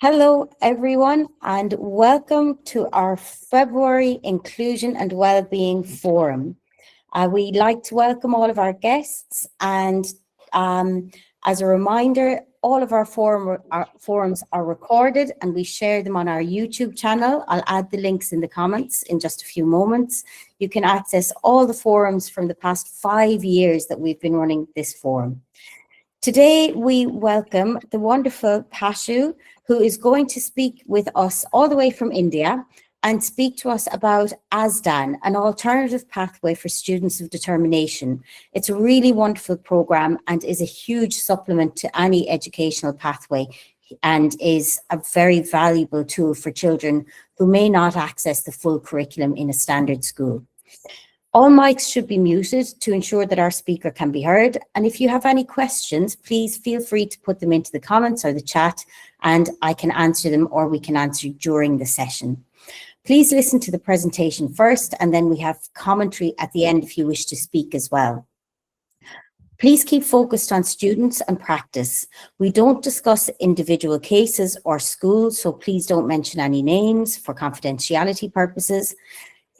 Hello, everyone, and welcome to our February Inclusion and Wellbeing Forum. We'd like to welcome all of our guests, and as a reminder, all of our forums are recorded and we share them on our YouTube channel. I'll add the links in the comments in just a few moments. You can access all the forums from the past 5 years that we've been running this forum. Today, we welcome the wonderful Pashu, who is going to speak with us all the way from India and speak to us about ASDAN, an alternative pathway for students of determination. It's a really wonderful program and is a huge supplement to any educational pathway and is a very valuable tool for children who may not access the full curriculum in a standard school. All mics should be muted to ensure that our speaker can be heard. And if you have any questions, please feel free to put them into the comments or the chat, and I can answer them or we can answer during the session. Please listen to the presentation first, and then we have commentary at the end if you wish to speak as well. Please keep focused on students and practice. We don't discuss individual cases or schools, so please don't mention any names for confidentiality purposes.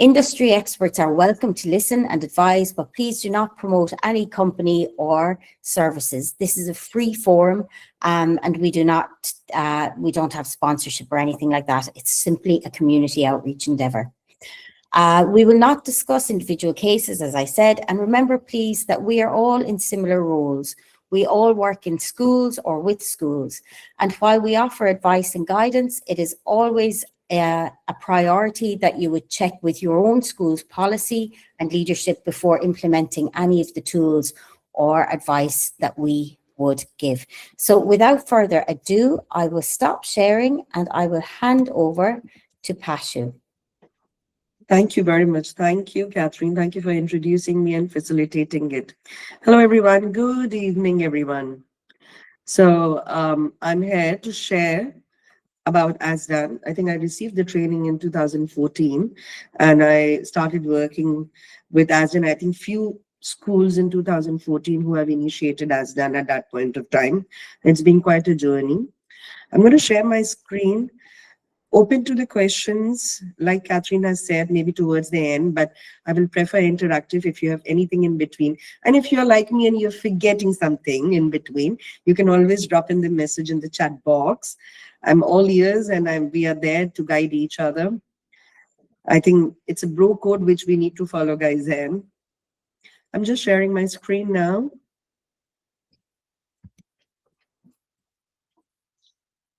Industry experts are welcome to listen and advise, but please do not promote any company or services. This is a free forum, and we don't have sponsorship or anything like that. It's simply a community outreach endeavour. We will not discuss individual cases, as I said, and remember, please, that we are all in similar roles. We all work in schools or with schools, and while we offer advice and guidance, it is always a priority that you would check with your own school's policy and leadership before implementing any of the tools or advice that we would give. So without further ado, I will stop sharing and I will hand over to Pashu. Thank you very much. Thank you, Catherine. Thank you for introducing me and facilitating it. Hello, everyone. Good evening, everyone. So I'm here to share about ASDAN. I think I received the training in 2014 and I started working with ASDAN. I think few schools in 2014 who have initiated ASDAN at that point of time. It's been quite a journey. I'm going to share my screen, open to the questions, like Catherine has said, maybe towards the end, but I will prefer interactive if you have anything in between. And if you're like me and you're forgetting something in between, you can always drop in the message in the chat box. I'm all ears and we are there to guide each other. I think it's a bro code which we need to follow, guys. And I'm just sharing my screen now.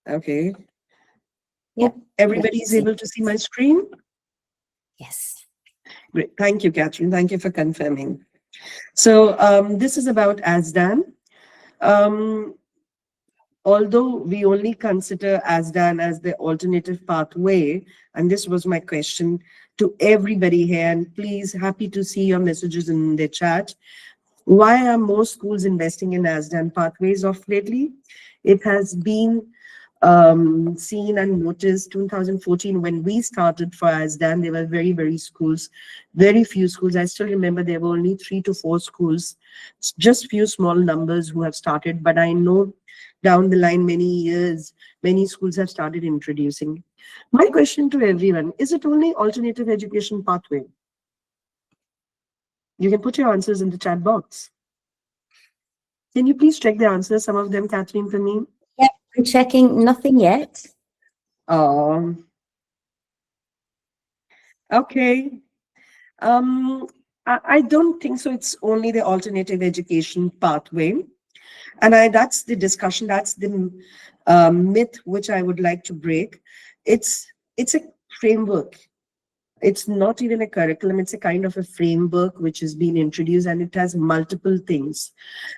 Okay. Yep. Everybody is able to see my screen? Yes. Great. Thank you, Catherine. Thank you for confirming. So this is about ASDAN. Although we only consider ASDAN as the alternative pathway, and this was my question to everybody here, and please, happy to see your messages in the chat. Why are most schools investing in ASDAN pathways of lately? It has been seen and noticed 2014 when we started for ASDAN, there were very few schools. I still remember there were only 3 to 4 schools, just few small numbers who have started, but I know down the line, many years, many schools have started introducing. My question to everyone, is it only alternative education pathway? You can put your answers in the chat box. Can you please check the answers, some of them, Catherine, for me? Yep, I'm checking, nothing yet. Okay. I don't think so. It's only the alternative education pathway. And that's the discussion, that's the myth which I would like to break. It's a framework. It's not even a curriculum, it's a kind of a framework which has been introduced, and it has multiple things.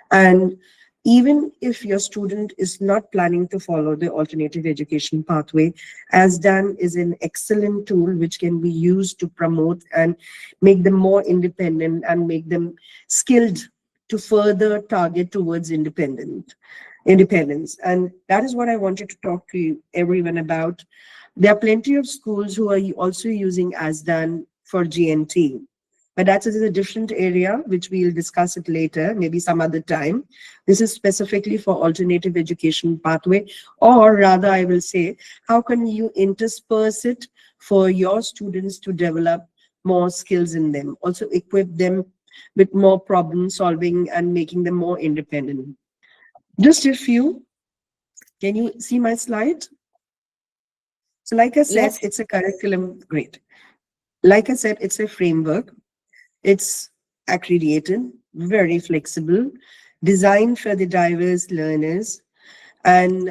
And even if your student is not planning to follow the alternative education pathway, ASDAN is an excellent tool which can be used to promote and make them more independent and make them skilled to further target towards independence. And that is what I wanted to talk to everyone about. There are plenty of schools who are also using ASDAN for GNT. but that is a different area, which we'll discuss it later, maybe some other time. This is specifically for alternative education pathway, or rather, I will say, how can you intersperse it for your students to develop more skills in them, also equip them with more problem solving and making them more independent. Just a few. Can you see my slide? So like I said, Yes. it's a curriculum. Great. Like I said, it's a framework. It's accredited, very flexible, designed for the diverse learners, and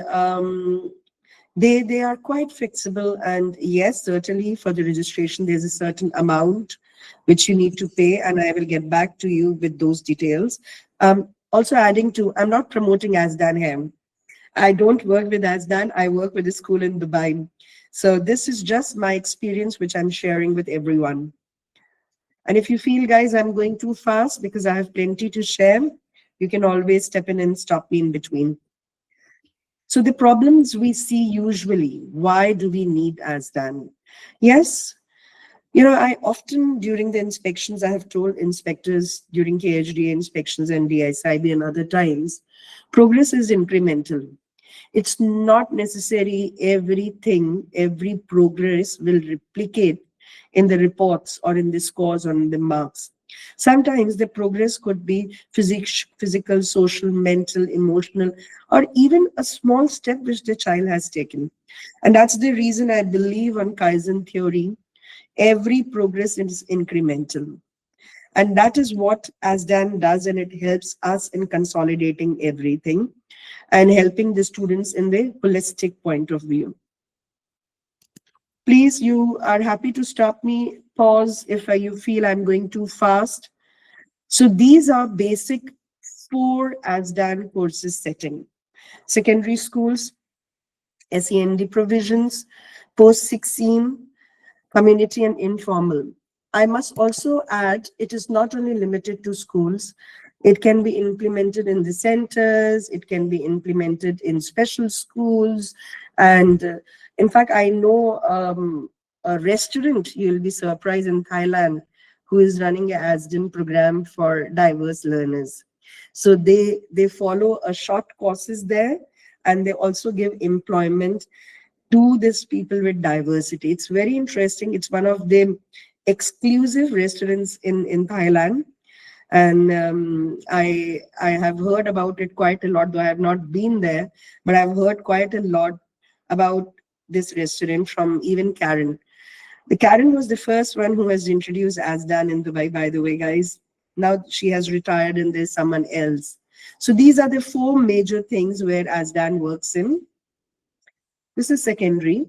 they are quite flexible. And yes, certainly for the registration, there's a certain amount which you need to pay, and I will get back to you with those details. Also adding to, I'm not promoting ASDAN here. I don't work with ASDAN. I work with a school in Dubai. So this is just my experience, which I'm sharing with everyone. And if you feel, guys, I'm going too fast because I have plenty to share, you can always step in and stop me in between. So the problems we see usually, why do we need ASDAN? Yes, I often during the inspections, I have told inspectors during KHDA inspections and DSIB and other times, progress is incremental. It's not necessary everything, every progress will replicate in the reports or in the scores or in the marks. Sometimes the progress could be physical, social, mental, emotional, or even a small step which the child has taken. And that's the reason I believe on Kaizen theory, every progress is incremental. And that is what ASDAN does, and it helps us in consolidating everything and helping the students in the holistic point of view. Please, you are happy to stop me, pause if you feel I'm going too fast. So these are basic 4 ASDAN courses setting. Secondary schools, SEND provisions, post-16, community and informal. I must also add, it is not only limited to schools. It can be implemented in the centers, it can be implemented in special schools. And in fact, I know a restaurant, you'll be surprised, in Thailand, who is running a ASDAN program for diverse learners. So they follow a short courses there, and they also give employment to these people with diversity. It's very interesting. It's one of the exclusive restaurants in Thailand. And I have heard about it quite a lot, though I have not been there, but I've heard quite a lot about this restaurant from even Karen. The Karen was the first one who was introduced ASDAN in Dubai, by the way, guys. Now she has retired and there's someone else. So these are the 4 major things where ASDAN works in. This is secondary.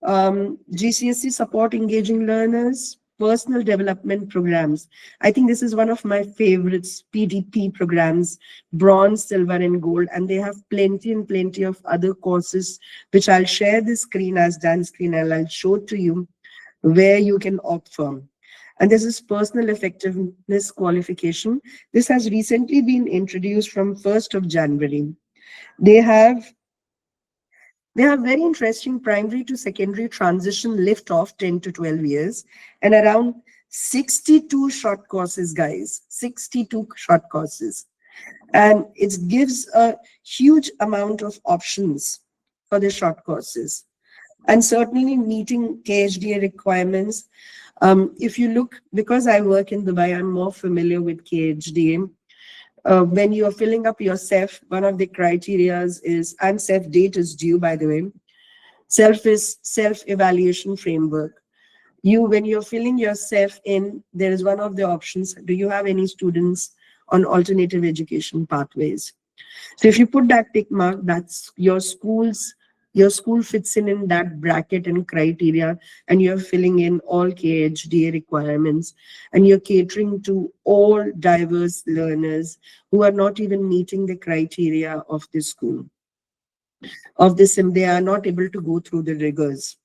GCSE support engaging learners, personal development programs. I think this is one of my favorites, PDP programs, bronze, silver, and gold. And they have plenty and plenty of other courses, which I'll share the screen as Dan screen, and I'll show to you where you can opt for. And this is personal effectiveness qualification. This has recently been introduced from 1st of January. They have very interesting primary to secondary transition lift off 10 to 12 years and around 62 short courses, guys, 62 short courses. And it gives a huge amount of options for the short courses and certainly meeting KHDA requirements. If you look, because I work in Dubai, I'm more familiar with KHDA. When you're filling up your CEF, one of the criterias is, and CEF date is due, by the way. CEF is self-evaluation framework. When you're filling your CEF in, there is one of the options. Do you have any students on alternative education pathways? So if you put that tick mark, that's your school fits in that bracket and criteria, and you're filling in all KHDA requirements, and you're catering to all diverse learners who are not even meeting the criteria of the school. They are not able to go through the rigors.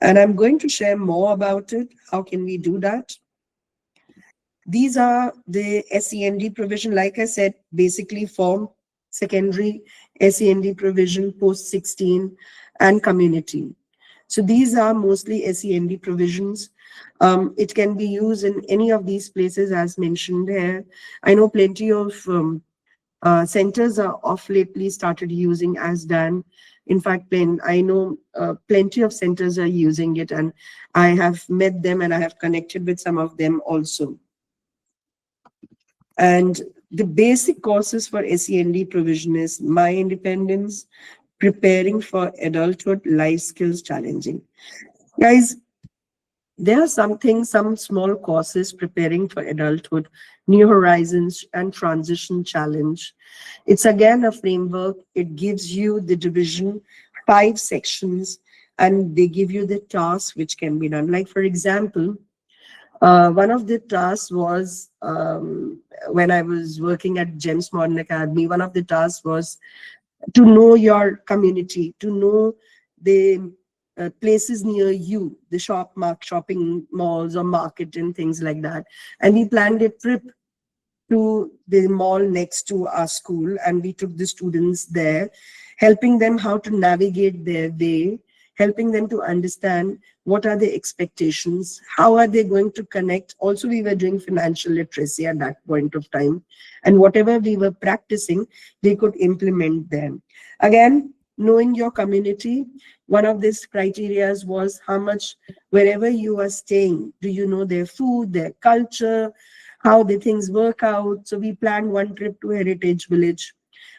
And I'm going to share more about it. How can we do that? These are the SEND provision, like I said, basically for secondary SEND provision, post-16, and community. So these are mostly SEND provisions. It can be used in any of these places as mentioned here. I know plenty of centers are off lately started using ASDAN. In fact, I know plenty of centers are using it, and I have met them and I have connected with some of them also. And the basic courses for SEND provision is My Independence, Preparing for Adulthood, Life Skills Challenging. Guys, there are some small courses preparing for adulthood, New Horizons and Transition Challenge. It's again a framework. It gives you the division, 5 sections, and they give you the tasks which can be done. Like for example, one of the tasks was when I was working at Gems Modern Academy, one of the tasks was to know your community, to know the places near you, the shopping malls or market and things like that. And we planned a trip to the mall next to our school, and we took the students there, helping them how to navigate their way, helping them to understand what are the expectations, how are they going to connect. Also, we were doing financial literacy at that point of time, and whatever we were practicing, they could implement them. Again, knowing your community, one of these criteria was how much, wherever you are staying, do you know their food, their culture, how the things work out. So we planned one trip to Heritage Village,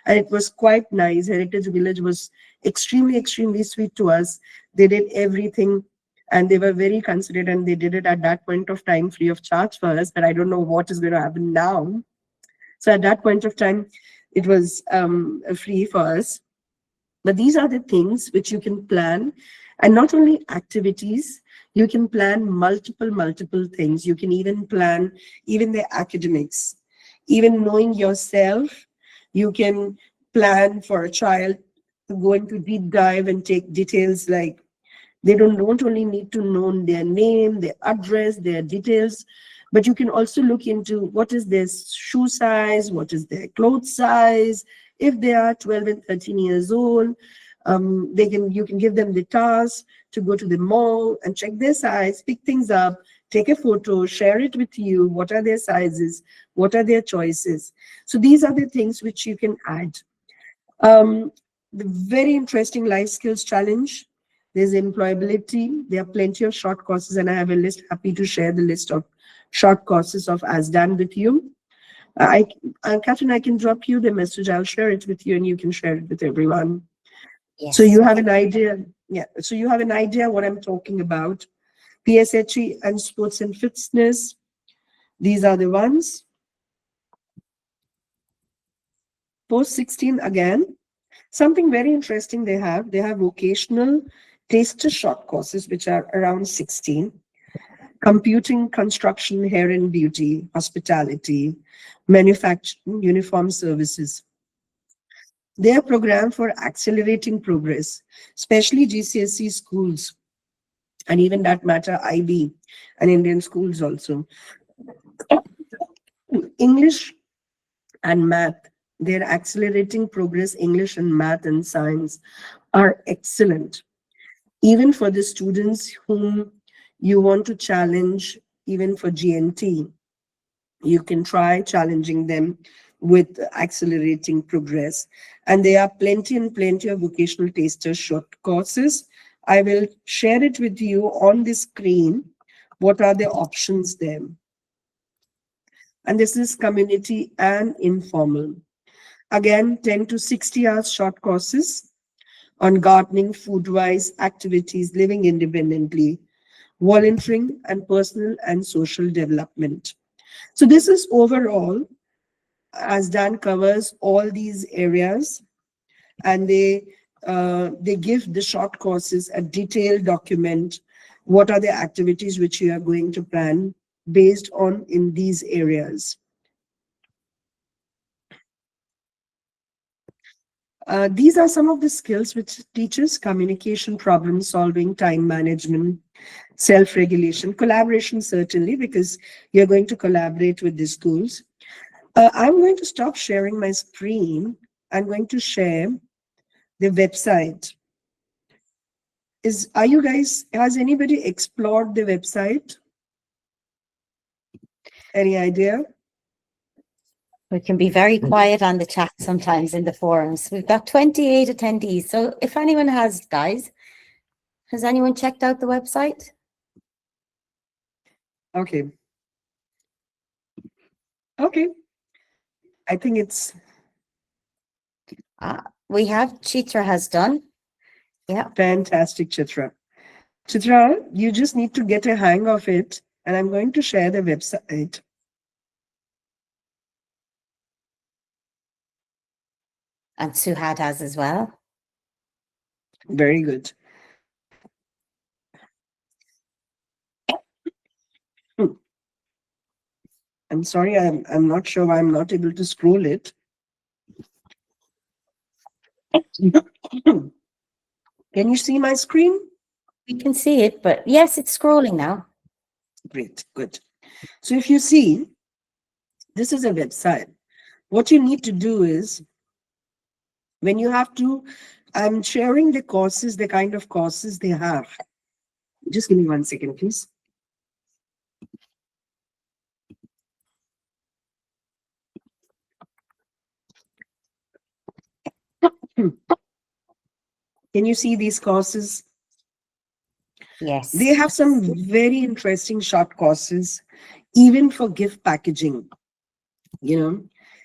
and it was quite nice. Heritage Village was extremely sweet to us. They did everything, and they were very considerate, and they did it at that point of time free of charge for us, but I don't know what is going to happen now. So at that point of time, it was free for us. But these are the things which you can plan, and not only activities, you can plan multiple things. You can even plan even the academics, even knowing yourself. You can plan for a child to go into deep dive and take details like they don't only need to know their name, their address, their details, but you can also look into what is their shoe size, what is their clothes size. If they are 12 and 13 years old, you can give them the task to go to the mall and check their size, pick things up, take a photo, share it with you. What are their sizes? What are their choices? So these are the things which you can add. The very interesting life skills challenge. There's employability. There are plenty of short courses, and I have a list. Happy to share the list of short courses of ASDAN with you. Catherine, I can drop you the message. I'll share it with you, and you can share it with everyone. Yes. So you have an idea. Yeah. So you have an idea what I'm talking about. PSHE and sports and fitness. These are the ones. Post 16 again. Something very interesting they have vocational taster short courses, which are around 16. Computing, construction, hair and beauty, hospitality, manufacturing, uniform services. They are programmed for accelerating progress, especially GCSE schools, and even that matter IB and Indian schools also. English and math, their accelerating progress, English and math and science are excellent. Even for the students whom you want to challenge, even for GNT, you can try challenging them with accelerating progress. And there are plenty of vocational taster short courses. I will share it with you on the screen. What are the options there? And this is community and informal. Again, 10 to 60 hours short courses on gardening, food-wise activities, living independently, volunteering, and personal and social development. So this is overall, ASDAN covers all these areas, and they give the short courses a detailed document. What are the activities which you are going to plan based on in these areas? These are some of the skills which teaches: communication, problem solving, time management, self-regulation, collaboration, certainly, because you're going to collaborate with the schools. I'm going to stop sharing my screen. I'm going to share the website. Has anybody explored the website? Any idea? We can be very quiet on the chat sometimes in the forums. We've got 28 attendees. So if anyone has, guys, has anyone checked out the website? Okay. Okay. I think it's... We have, Chitra has done. Yeah. Fantastic, Chitra. Chitra, you just need to get a hang of it, and I'm going to share the website. And Suhad has as well. Very good. I'm sorry, I'm not sure why I'm not able to scroll it. Can you see my screen? We can see it, but yes, it's scrolling now. Great, good. So if you see, this is a website. What you need to do is, when you have to, I'm sharing the courses, the kind of courses they have. Just give me 1 second, please. Can you see these courses? Yes. They have some very interesting short courses, even for gift packaging, you know.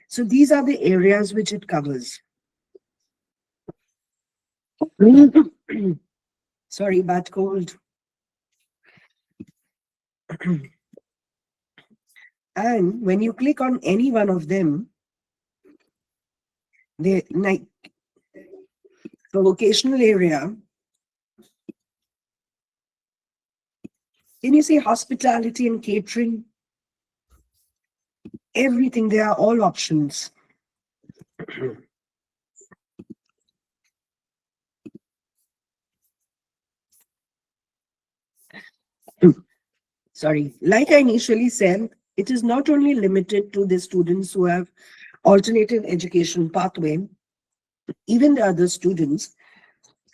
So these are the areas which it covers. Sorry, bad cold. And when you click on any one of them, they like the vocational area. Can you see hospitality and catering? Everything, they are all options. Sorry, like I initially said, it is not only limited to the students who have alternative education pathway, even the other students,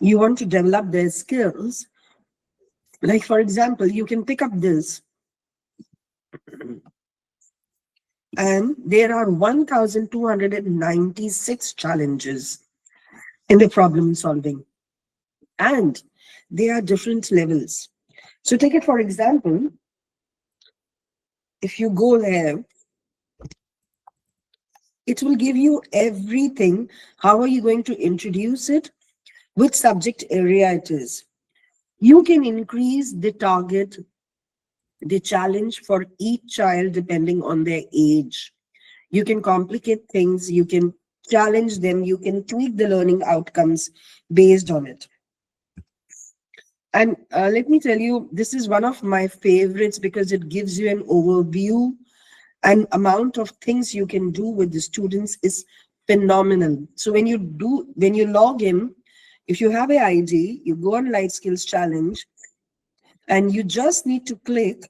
you want to develop their skills. Like, for example, you can pick up this. And there are 1,296 challenges in the problem solving. And they are different levels. So take it for example, if you go there, it will give you everything. How are you going to introduce it? Which subject area it is? You can increase the target, the challenge for each child depending on their age. You can complicate things, you can challenge them, you can tweak the learning outcomes based on it. And let me tell you, this is one of my favorites because it gives you an overview, and amount of things you can do with the students is phenomenal. So when you log in, if you have an ID, you go on Life Skills Challenge, and you just need to click,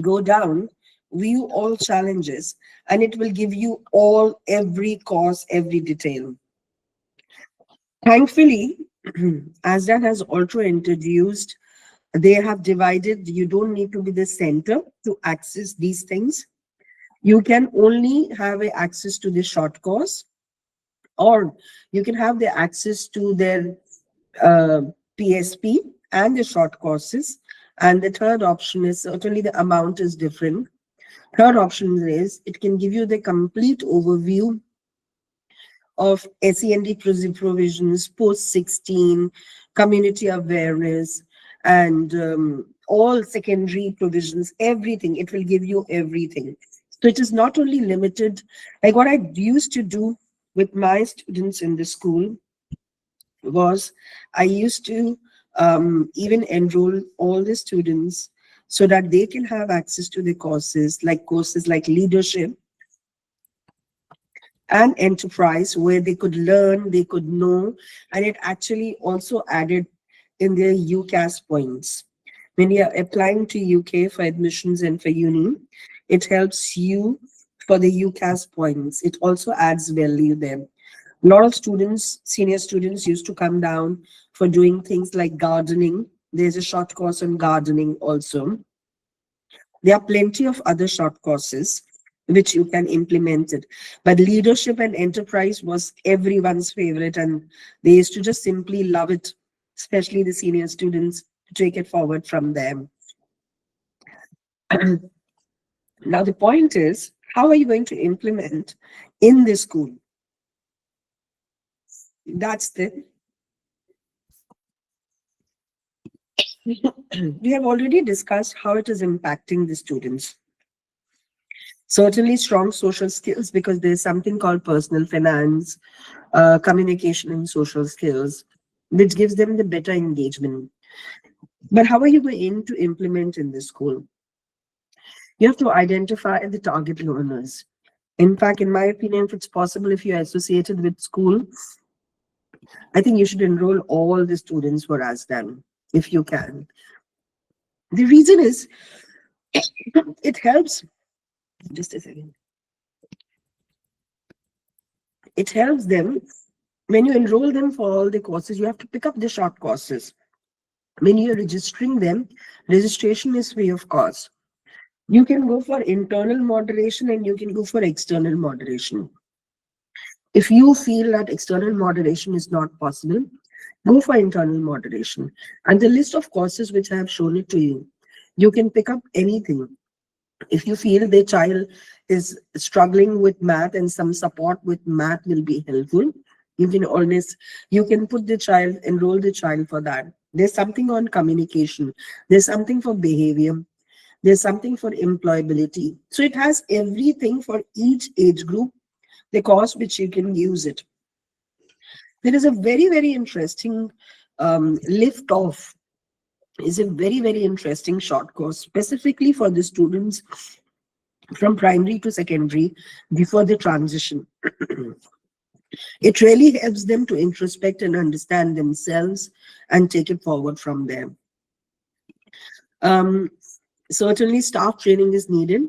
go down, view all challenges, and it will give you every course, every detail. Thankfully, ASDAN has also introduced, they have divided, you don't need to be the center to access these things. You can only have access to the short course, or you can have the access to their PSP and the short courses. And the third option is, certainly the amount is different. Third option is, it can give you the complete overview of SEND provisions, post-16, community awareness, and all secondary provisions, everything. It will give you everything. So it is not only limited, like what I used to do with my students in the school was, I used to even enroll all the students so that they can have access to the courses like leadership and enterprise, where they could learn, they could know, and it actually also added in their UCAS points. When you are applying to UK for admissions and for uni, it helps you for the UCAS points. It also adds value there. A lot of students, senior students, used to come down for doing things like gardening. There's a short course on gardening also. There are plenty of other short courses which you can implement it. But leadership and enterprise was everyone's favorite, and they used to just simply love it, especially the senior students, to take it forward from them. Now, the point is, how are you going to implement in the school? That's the we have already discussed how it is impacting the students. Certainly strong social skills, because there's something called personal finance, communication and social skills, which gives them the better engagement. But how are you going to implement in the school? You have to identify the target learners. In fact, in my opinion, if it's possible, if you're associated with school, I think you should enroll all the students for ASDAN, if you can. The reason is, it helps, just a second. It helps them, when you enroll them for all the courses, you have to pick up the short courses. When you're registering them, registration is free of cost. You can go for internal moderation and you can go for external moderation. If you feel that external moderation is not possible, go for internal moderation. And the list of courses which I have shown it to you, you can pick up anything. If you feel the child is struggling with math and some support with math will be helpful, you can put the child, enroll the child for that. There's something on communication. There's something for behavior. There's something for employability. So it has everything for each age group, the course which you can use it. There is a very, very interesting lift off. Is a very, very interesting short course specifically for the students from primary to secondary before the transition. It really helps them to introspect and understand themselves and take it forward from there. Certainly staff training is needed.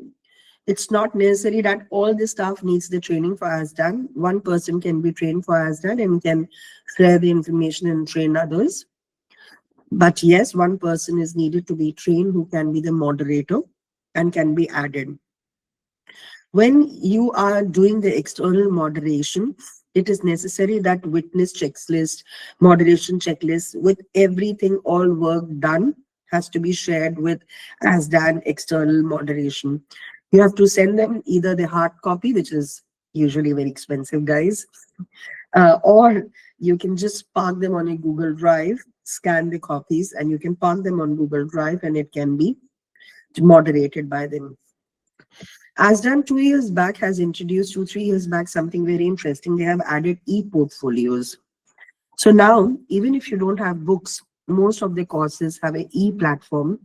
It's not necessary that all the staff needs the training for ASDAN. One person can be trained for ASDAN and can share the information and train others. But yes, one person is needed to be trained who can be the moderator and can be added. When you are doing the external moderation, it is necessary that witness checklist, moderation checklist with everything, all work done has to be shared with ASDAN external moderation. You have to send them either the hard copy, which is usually very expensive, guys, or you can just park them on a Google Drive, scan the copies, and you can park them on Google Drive and it can be moderated by them. ASDAN 2 years back has introduced, 2-3 years back, something very interesting. They have added e-portfolios. So now, even if you don't have books, most of the courses have an e-platform.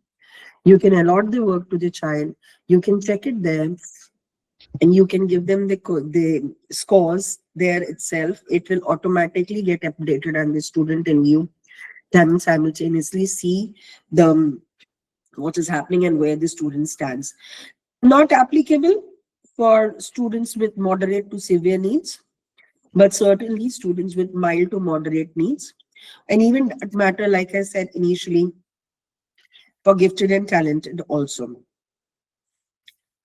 You can allot the work to the child. You can check it there, and you can give them the scores there itself. It will automatically get updated, and the student and you can simultaneously see what is happening and where the student stands. Not applicable for students with moderate to severe needs, but certainly students with mild to moderate needs. And even that matter, like I said initially, for gifted and talented also.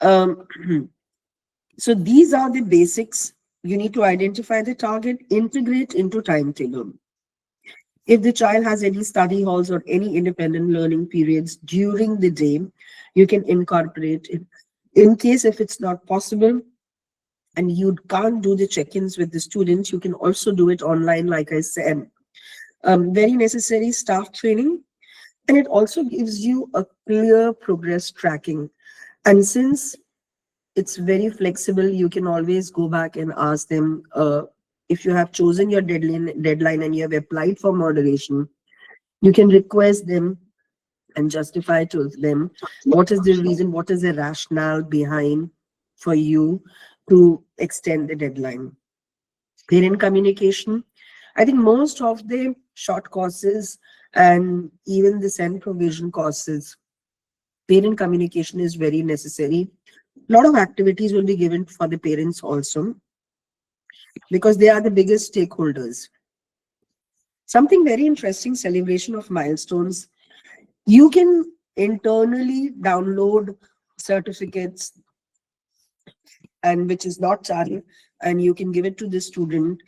So these are the basics. You need to identify the target, integrate into timetable. If the child has any study halls or any independent learning periods during the day, you can incorporate it. In case if it's not possible and you can't do the check-ins with the students, you can also do it online, like I said. Very necessary staff training, and it also gives you a clear progress tracking. And since it's very flexible, you can always go back and ask them, if you have chosen your deadline and you have applied for moderation, you can request them and justify to them what is the reason, what is the rationale behind for you to extend the deadline. Parent communication. I think most of the short courses and even the SEND provision courses, parent communication is very necessary. A lot of activities will be given for the parents also. because they are the biggest stakeholders. Something very interesting, celebration of milestones. You can internally download certificates, and which is not charged, and you can give it to the student,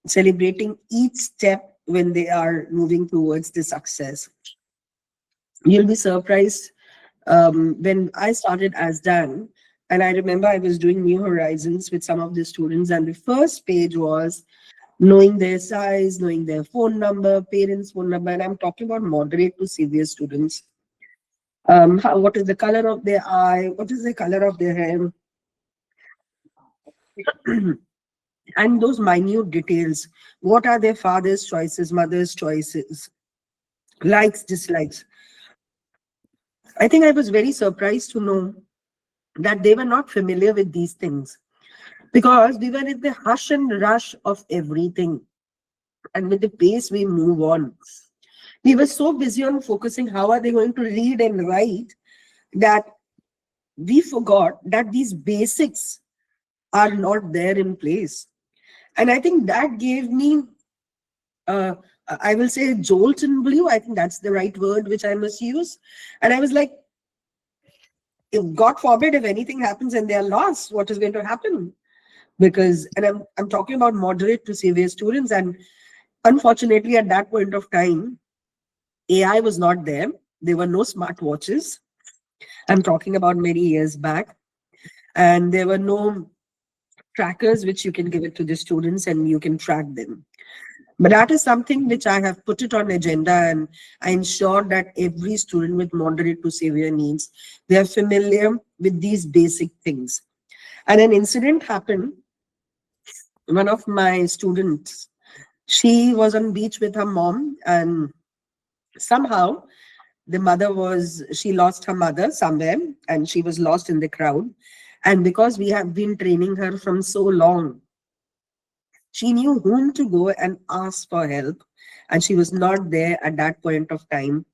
celebrating each step when they are moving towards the success. You'll be surprised. When I started as Dan, and I remember I was doing New Horizons with some of the students, and the first page was knowing their size, knowing their phone number, parents' phone number, and I'm talking about moderate to severe students. What is the color of their eye? What is the color of their hair? And those minute details. What are their father's choices, mother's choices, likes, dislikes? I think I was very surprised to know that they were not familiar with these things, because we were in the hush and rush of everything. And with the pace we move on, we were so busy on focusing how are they going to read and write, that we forgot that these basics are not there in place. And I think that gave me, uh, I will say, a jolt in blue. I think that's the right word which I must use. And I was like, if God forbid, if anything happens and they are lost, what is going to happen? Because, and I'm talking about moderate to severe students, and unfortunately at that point of time, AI was not there. There were no smartwatches. I'm talking about many years back. And there were no trackers which you can give it to the students and you can track them. But that is something which I have put it on agenda, and I ensure that every student with moderate to severe needs, they are familiar with these basic things. And an incident happened. One of my students, she was on beach with her mom, and somehow she lost her mother somewhere, and she was lost in the crowd. And because we have been training her from so long, she knew whom to go and ask for help. And she was not there at that point of time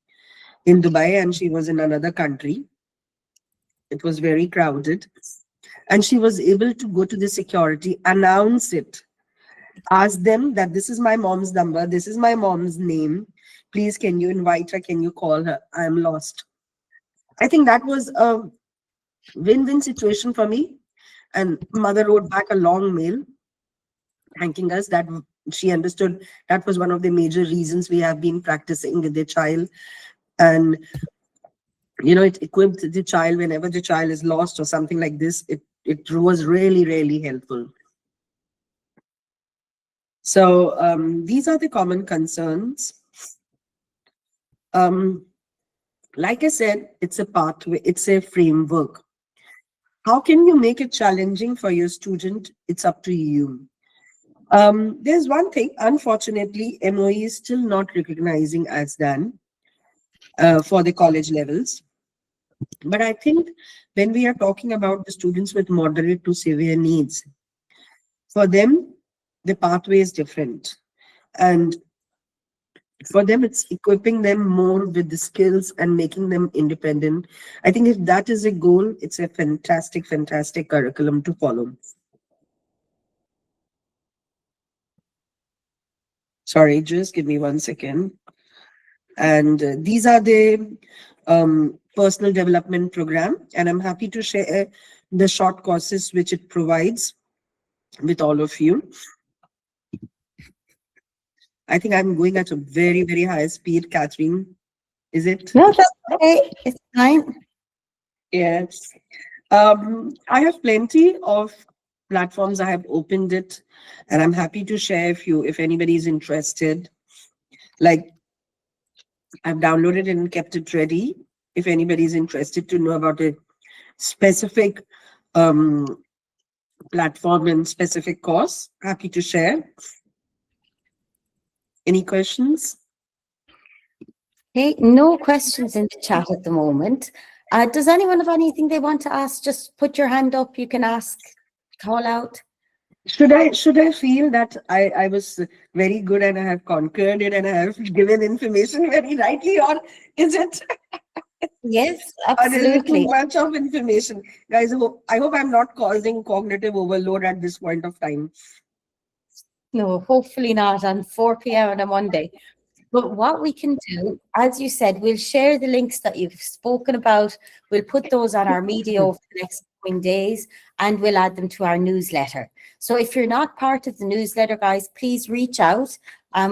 in Dubai, and she was in another country. It was very crowded. And she was able to go to the security, announce it, ask them that this is my mom's number, this is my mom's name. Please, can you invite her? Can you call her? I am lost. I think that was a win-win situation for me. And mother wrote back a long mail thanking us that she understood that was one of the major reasons we have been practicing with the child. And, it equipped the child whenever the child is lost or something like this. It was really, really helpful. So these are the common concerns. Like I said, it's a pathway, it's a framework. How can you make it challenging for your student? It's up to you. There's one thing, unfortunately, MOE is still not recognizing ASDAN for the college levels. But I think when we are talking about the students with moderate to severe needs, for them, the pathway is different. And for them, it's equipping them more with the skills and making them independent. I think if that is a goal, it's a fantastic, fantastic curriculum to follow. Sorry, just give me 1 second. And these are the personal development program. And I'm happy to share the short courses which it provides with all of you. I think I'm going at a very, very high speed, Catherine. Is it? No, that's okay. It's fine. Yes. I have plenty of platforms. I have opened it, and I'm happy to share if anybody is interested. Like, I've downloaded it and kept it ready. If anybody is interested to know about a specific platform and specific course, happy to share. Any questions? Okay, no questions in the chat at the moment. Does anyone have anything they want to ask? Just put your hand up. You can ask, call out. Should I feel that I was very good and I have conquered it and I have given information very rightly, or is it? Yes, Or is it absolutely. too much of information? Guys, I hope I'm not causing cognitive overload at this point of time. No, hopefully not on 4 p.m. on a Monday. But what we can do, as you said, we'll share the links that you've spoken about. We'll put those on our media over the next coming days, and we'll add them to our newsletter. So if you're not part of the newsletter, guys, please reach out.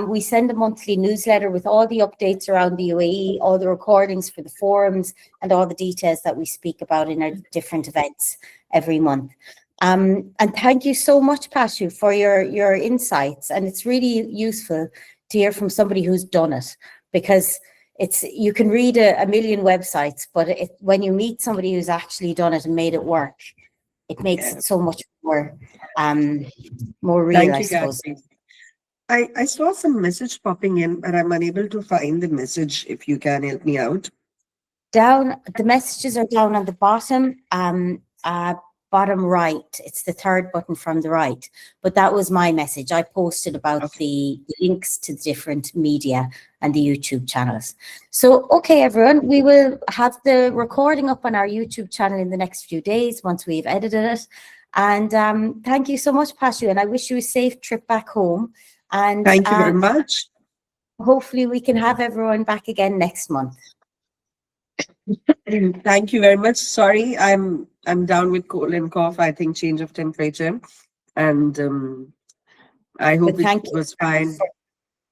We send a monthly newsletter with all the updates around the UAE, all the recordings for the forums, and all the details that we speak about in our different events every month. And thank you so much, Pashu, for your insights. And it's really useful to hear from somebody who's done it, because you can read a million websites, but when you meet somebody who's actually done it and made it work, it makes it so much more real, Thank I you, suppose. Kathy. I saw some message popping in, but I'm unable to find the message. If you can help me out. Down, the messages are down on the bottom, bottom right. It's the third button from the right. But that was my message. I posted about the links to the different media and the YouTube channels. So, okay, everyone, we will have the recording up on our YouTube channel in the next few days once we've edited it. And thank you so much, Pashu, and I wish you a safe trip back home. And thank you very much. Hopefully we can have everyone back again next month. Thank you very much. Sorry, I'm down with cold and cough. I think change of temperature, and I hope it was fine.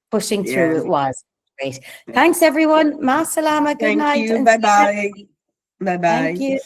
Pushing through, it was great. Thanks, everyone. Ma salama. Good night. Thank you. Bye bye. Bye bye. Thank you.